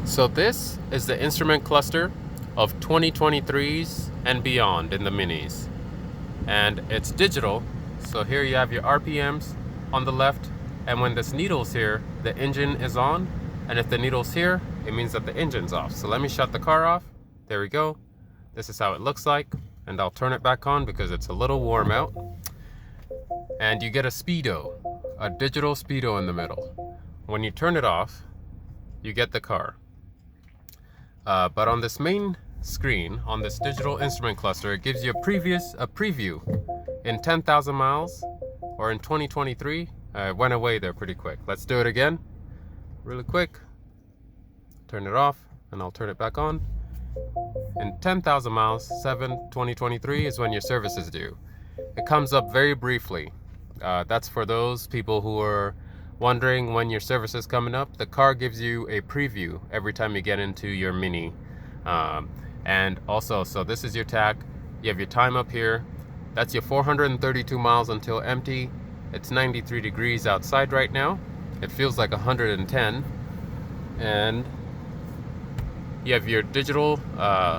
So this is the instrument cluster of 2023s and beyond in the minis. And it's digital, so here you have your RPMs on the left, and when this needle's here, the engine is on, and if the needle's here, it means that the engine's off. So let me shut the car off. There we go. This is how it looks like, and I'll turn it back on because it's a little warm out. And you get a speedo, a digital speedo in the middle. When you turn it off, you get the car. But on this main screen, on this digital instrument cluster, it gives you a preview in 10,000 miles or in 2023. It went away there pretty quick. Let's do it again really quick. Turn it off and I'll turn it back on. In 10,000 miles, 7/2023 is when your service is due. It comes up very briefly. That's for those people who are wondering when your service is coming up. The car gives you a preview every time you get into your Mini. And also, so this is your tach. You have your time up here. That's your 432 miles until empty. It's 93 degrees outside right now. It feels like 110. And you have your digital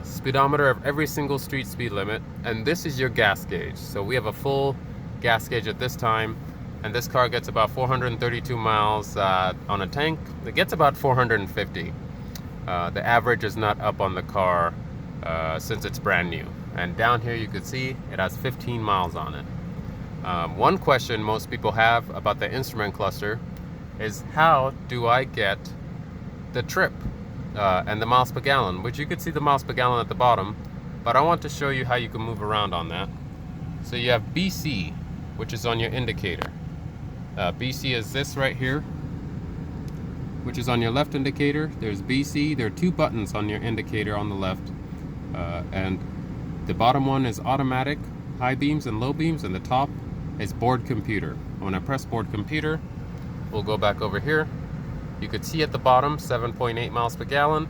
speedometer of every single street speed limit. And this is your gas gauge. So we have a full gas gauge at this time. And this car gets about 432 miles on a tank. It gets about 450. The average is not up on the car since it's brand new. And down here you can see it has 15 miles on it. One question most people have about the instrument cluster is, how do I get the trip and the miles per gallon? Which you could see the miles per gallon at the bottom, but I want to show you how you can move around on that. So you have BC, which is on your indicator. BC is this right here, which is on your left indicator. There's BC. There are two buttons on your indicator on the left, and the bottom one is automatic high beams and low beams, and the top is board computer. When I press board computer, we'll go back over here. You could see at the bottom 7.8 miles per gallon,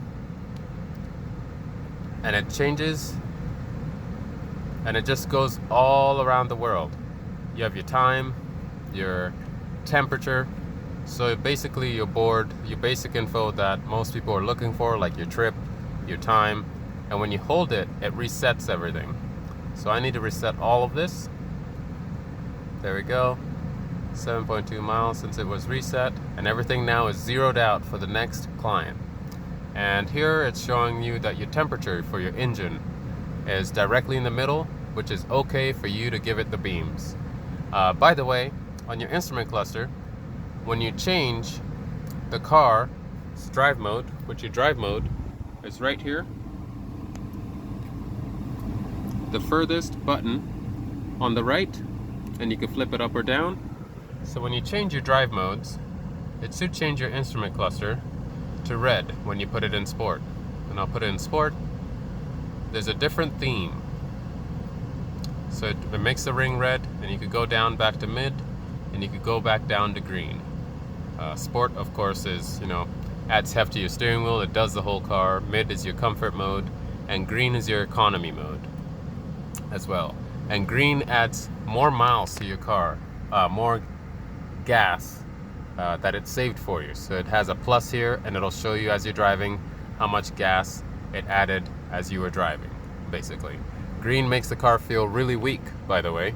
and it changes, and it just goes all around the world. You have your time, your temperature, so basically your board, your basic info that most people are looking for, like your trip, your time, and when you hold it, it resets everything. So I need to reset all of this. There we go. 7.2 miles since it was reset, and everything now is zeroed out for the next client. And here it's showing you that your temperature for your engine is directly in the middle, which is okay for you to give it the beams. By the way, on your instrument cluster, when you change the car's drive mode, which your drive mode is right here, the furthest button on the right, and you can flip it up or down. So when you change your drive modes, it should change your instrument cluster to red when you put it in sport. And I'll put it in sport. There's a different theme. So it makes the ring red, and you could go down back to mid, and you could go back down to green. Sport, of course, is, adds heft to your steering wheel. It does the whole car. Mid is your comfort mode, and green is your economy mode as well. And green adds more miles to your car, more gas that it saved for you. So it has a plus here, and it'll show you as you're driving how much gas it added as you were driving, basically. Green makes the car feel really weak, by the way,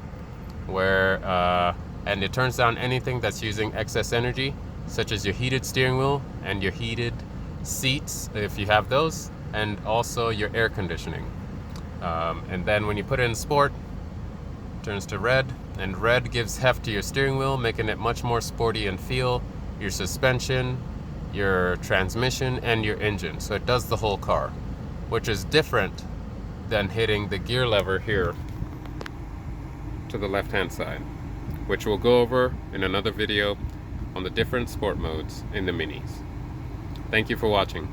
and it turns down anything that's using excess energy, such as your heated steering wheel and your heated seats, if you have those, and also your air conditioning. And then when you put it in sport, it turns to red, and red gives heft to your steering wheel, making it much more sporty in feel, your suspension, your transmission, and your engine. So it does the whole car, which is different than hitting the gear lever here to the left-hand side, which we'll go over in another video on the different sport modes in the Minis. Thank you for watching.